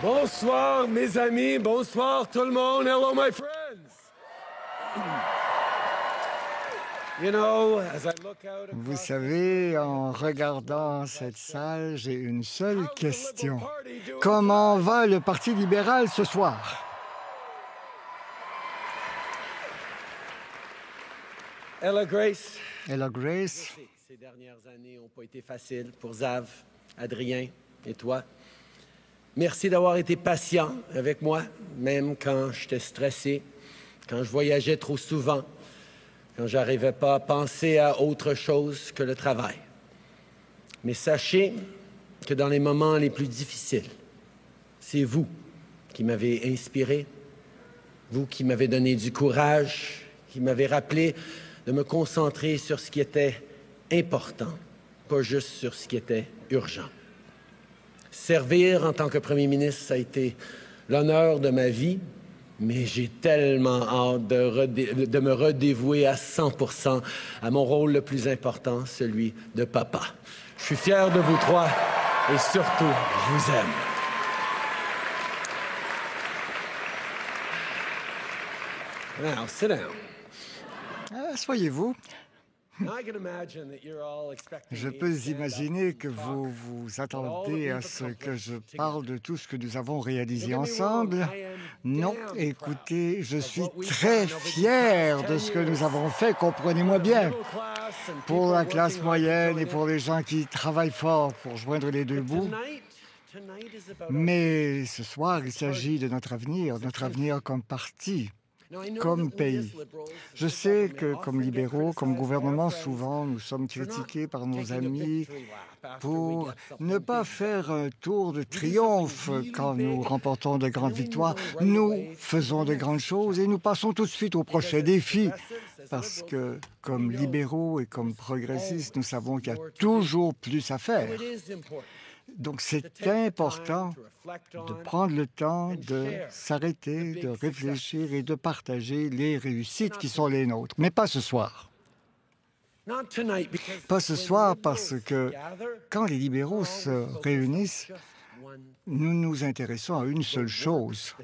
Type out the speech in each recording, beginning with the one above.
Bonsoir, mes amis. Bonsoir, tout le monde. Hello, my friends. Vous savez, en regardant cette salle, j'ai une seule question. Comment va le Parti libéral ce soir? Ella Grace. Ella Grace. Ces dernières années n'ont pas été faciles pour Zav, Adrien et toi. Merci d'avoir été patient avec moi, même quand j'étais stressé, quand je voyageais trop souvent, quand j'arrivais pas à penser à autre chose que le travail. Mais sachez que dans les moments les plus difficiles, c'est vous qui m'avez inspiré, vous qui m'avez donné du courage, qui m'avez rappelé de me concentrer sur ce qui était important, pas juste sur ce qui était urgent. Servir en tant que premier ministre, ça a été l'honneur de ma vie, mais j'ai tellement hâte de me redévouer à 100% à mon rôle le plus important, celui de papa. Je suis fier de vous trois et surtout, je vous aime. Now, sit down. Asseyez-vous. Je peux imaginer que vous vous attendez à ce que je parle de tout ce que nous avons réalisé ensemble. Non, écoutez, je suis très fier de ce que nous avons fait, comprenez-moi bien. Pour la classe moyenne et pour les gens qui travaillent fort pour joindre les deux bouts. Mais ce soir, il s'agit de notre avenir comme parti. Comme pays. Je sais que, comme libéraux, comme gouvernement, souvent, nous sommes critiqués par nos amis pour ne pas faire un tour de triomphe quand nous remportons de grandes victoires. Nous faisons de grandes choses et nous passons tout de suite au prochain défi. Parce que, comme libéraux et comme progressistes, nous savons qu'il y a toujours plus à faire. Donc, c'est important de prendre le temps de s'arrêter, de réfléchir et de partager les réussites qui sont les nôtres. Mais pas ce soir. Pas ce soir parce que quand les libéraux se réunissent, nous nous intéressons à une seule chose,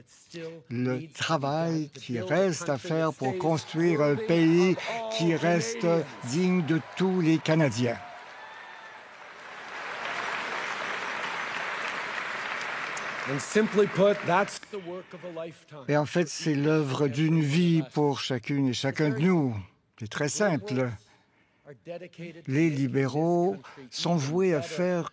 le travail qui reste à faire pour construire un pays qui reste digne de tous les Canadiens. Et en fait, c'est l'œuvre d'une vie pour chacune et chacun de nous. C'est très simple. Les libéraux sont voués à faire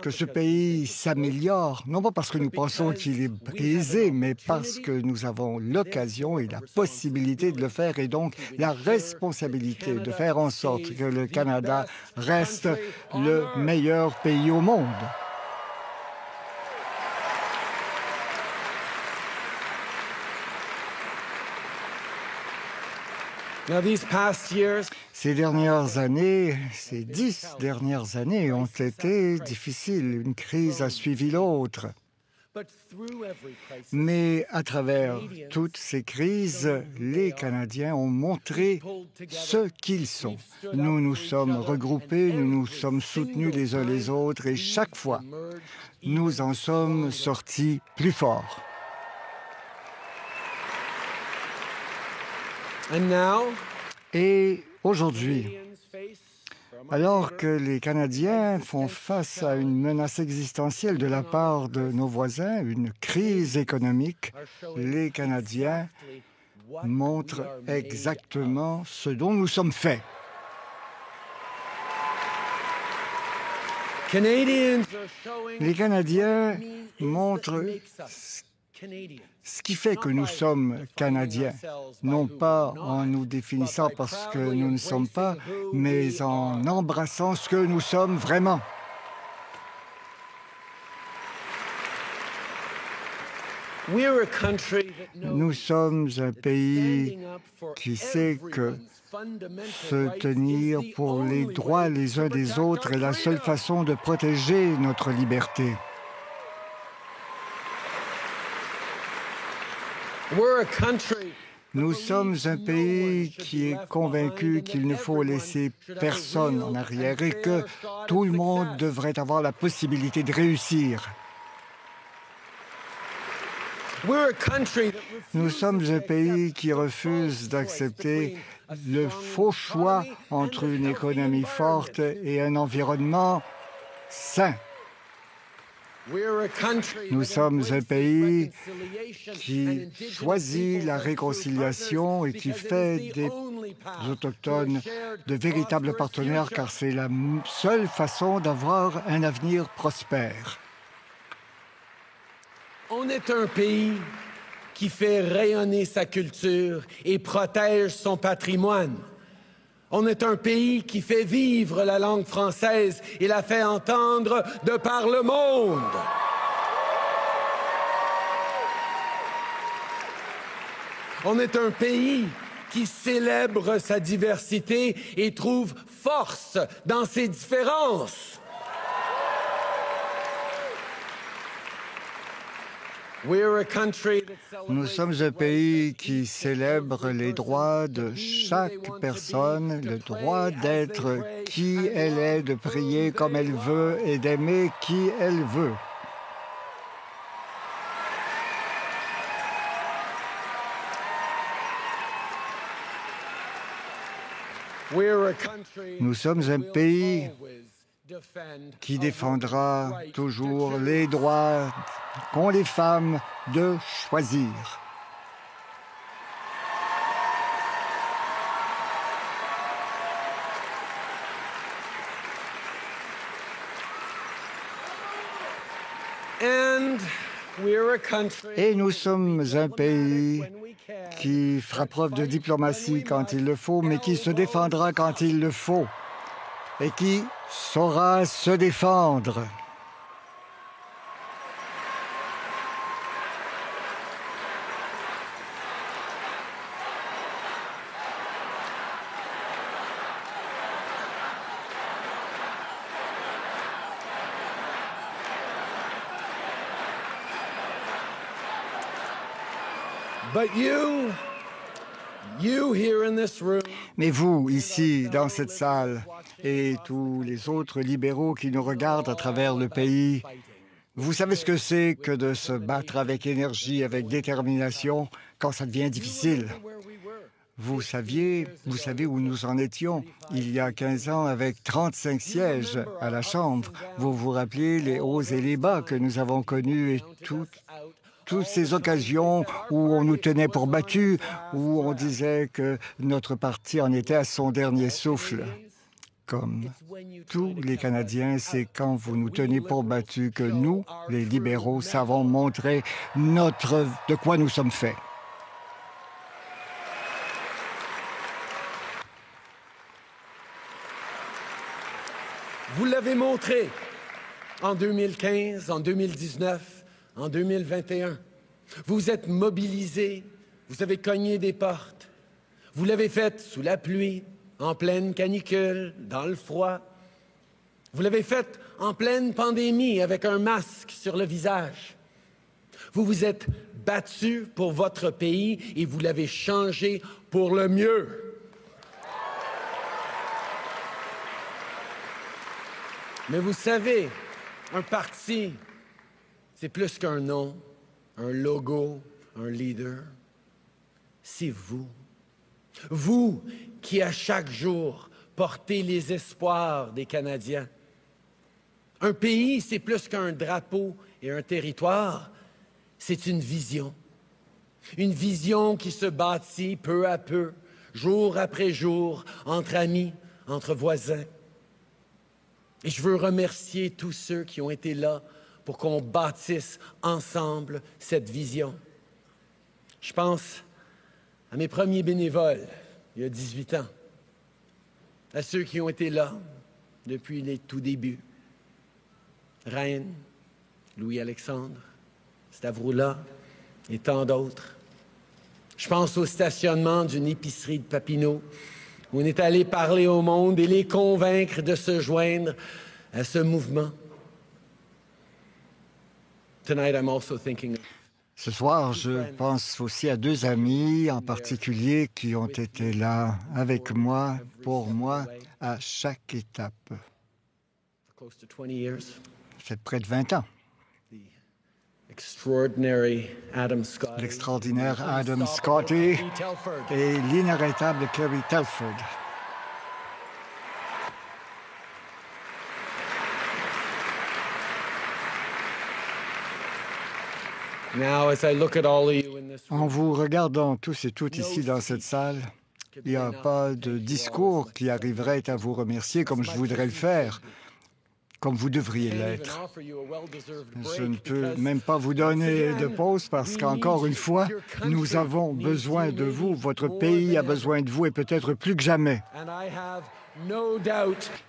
que ce pays s'améliore, non pas parce que nous pensons qu'il est brisé, mais parce que nous avons l'occasion et la possibilité de le faire, et donc la responsabilité de faire en sorte que le Canada reste le meilleur pays au monde. Ces dernières années, ces 10 dernières années ont été difficiles. Une crise a suivi l'autre. Mais à travers toutes ces crises, les Canadiens ont montré ce qu'ils sont. Nous nous sommes regroupés, nous nous sommes soutenus les uns les autres et chaque fois, nous en sommes sortis plus forts. Et aujourd'hui, alors que les Canadiens font face à une menace existentielle de la part de nos voisins, une crise économique, les Canadiens montrent exactement ce dont nous sommes faits. Les Canadiens montrent ce qui fait que nous sommes Canadiens, non pas en nous définissant parce que nous ne sommes pas, mais en embrassant ce que nous sommes vraiment. Nous sommes un pays qui sait que se tenir pour les droits les uns des autres est la seule façon de protéger notre liberté. Nous sommes un pays qui est convaincu qu'il ne faut laisser personne en arrière et que tout le monde devrait avoir la possibilité de réussir. Nous sommes un pays qui refuse d'accepter le faux choix entre une économie forte et un environnement sain. Nous sommes un pays qui choisit la réconciliation et qui fait des Autochtones de véritables partenaires, car c'est la seule façon d'avoir un avenir prospère. On est un pays qui fait rayonner sa culture et protège son patrimoine. On est un pays qui fait vivre la langue française et la fait entendre de par le monde. On est un pays qui célèbre sa diversité et trouve force dans ses différences. Nous sommes un pays qui célèbre les droits de chaque personne, le droit d'être qui elle est, de prier comme elle veut et d'aimer qui elle veut. Nous sommes un pays qui défendra toujours les droits qu'ont les femmes de choisir. Et nous sommes un pays qui fera preuve de diplomatie quand il le faut, mais qui se défendra quand il le faut, et qui saura se défendre. Mais vous, ici, dans cette salle, et tous les autres libéraux qui nous regardent à travers le pays, vous savez ce que c'est que de se battre avec énergie, avec détermination, quand ça devient difficile. Vous savez où nous en étions il y a 15 ans avec 35 sièges à la Chambre. Vous vous rappelez les hauts et les bas que nous avons connus et toutes ces occasions où on nous tenait pour battus, où on disait que notre parti en était à son dernier souffle. Comme tous les Canadiens, c'est quand vous nous tenez pour battus que nous, les libéraux, savons montrer de quoi nous sommes faits. Vous l'avez montré en 2015, en 2019, en 2021. Vous êtes mobilisés, vous avez cogné des portes. Vous l'avez fait sous la pluie, en pleine canicule, dans le froid. Vous l'avez fait en pleine pandémie avec un masque sur le visage. Vous vous êtes battus pour votre pays et vous l'avez changé pour le mieux. Mais vous savez, un parti, c'est plus qu'un nom, un logo, un leader. C'est vous. Vous qui, à chaque jour, portez les espoirs des Canadiens. Un pays, c'est plus qu'un drapeau et un territoire. C'est une vision. Une vision qui se bâtit peu à peu, jour après jour, entre amis, entre voisins. Et je veux remercier tous ceux qui ont été là pour qu'on bâtisse ensemble cette vision. Je pense à mes premiers bénévoles, il y a 18 ans, à ceux qui ont été là depuis les tout débuts. Reine, Louis-Alexandre, Stavroula et tant d'autres. Je pense au stationnement d'une épicerie de Papineau, où on est allé parler au monde et les convaincre de se joindre à ce mouvement. Tonight, I'm also thinking of... Ce soir, je pense aussi à deux amis en particulier qui ont été là avec moi, pour moi, à chaque étape. Ça fait près de 20 ans. l'extraordinaire Adam Scotty et l'inarrêtable Kerry Telford. En vous regardant tous et toutes ici dans cette salle, il n'y a pas de discours qui arriverait à vous remercier comme je voudrais le faire, comme vous devriez l'être. Je ne peux même pas vous donner de pause parce qu'encore une fois, nous avons besoin de vous. Votre pays a besoin de vous et peut-être plus que jamais.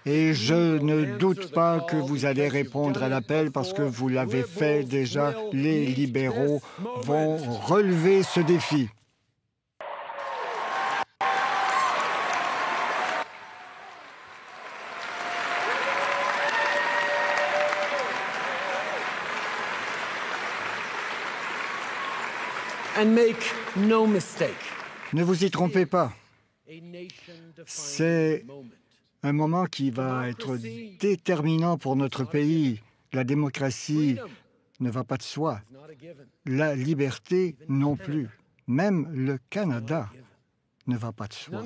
Et je ne doute pas que vous allez répondre à l'appel parce que vous l'avez fait déjà. Les libéraux vont relever ce défi. Ne vous y trompez pas. C'est un moment qui va être déterminant pour notre pays. La démocratie ne va pas de soi. La liberté non plus. Même le Canada ne va pas de soi.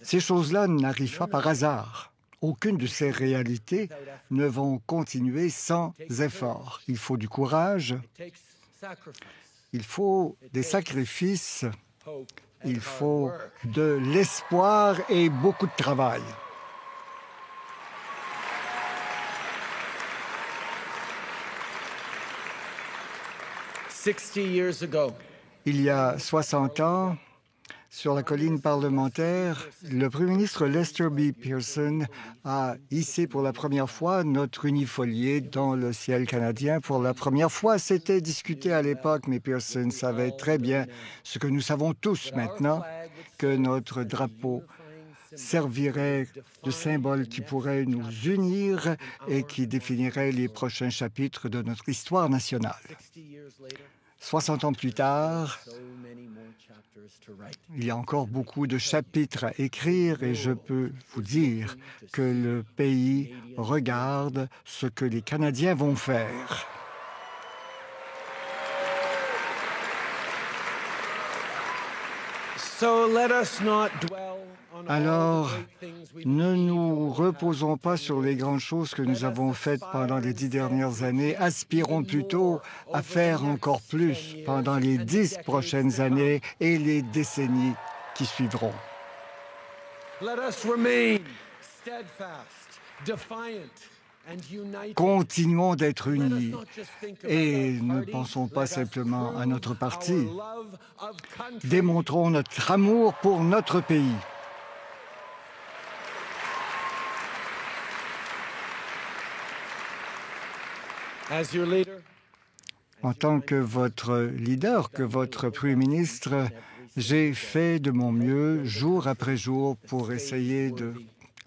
Ces choses-là n'arrivent pas par hasard. Aucune de ces réalités ne vont continuer sans effort. Il faut du courage, il faut des sacrifices, il faut de l'espoir et beaucoup de travail. Il y a 60 ans, sur la colline parlementaire, le premier ministre Lester B. Pearson a hissé pour la première fois notre unifolié dans le ciel canadien. Pour la première fois, c'était discuté à l'époque, mais Pearson savait très bien ce que nous savons tous maintenant, que notre drapeau servirait de symbole qui pourrait nous unir et qui définirait les prochains chapitres de notre histoire nationale. 60 ans plus tard, il y a encore beaucoup de chapitres à écrire et je peux vous dire que le pays regarde ce que les Canadiens vont faire. Alors, ne nous reposons pas sur les grandes choses que nous avons faites pendant les 10 dernières années. Aspirons plutôt à faire encore plus pendant les 10 prochaines années et les décennies qui suivront. Continuons d'être unis et ne pensons pas simplement à notre parti. Démontrons notre amour pour notre pays. En tant que votre leader, que votre Premier ministre, j'ai fait de mon mieux jour après jour pour essayer de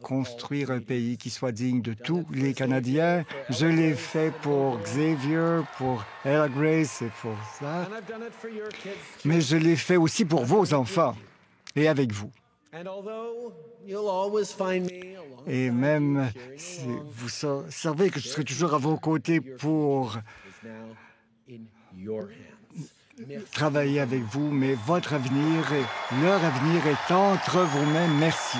construire un pays qui soit digne de tous les Canadiens. Je l'ai fait pour Xavier, pour Ella Grace et pour Zach, mais je l'ai fait aussi pour vos enfants et avec vous. Et même si vous savez que je serai toujours à vos côtés pour travailler avec vous, mais votre avenir et leur avenir est entre vos mains. Merci.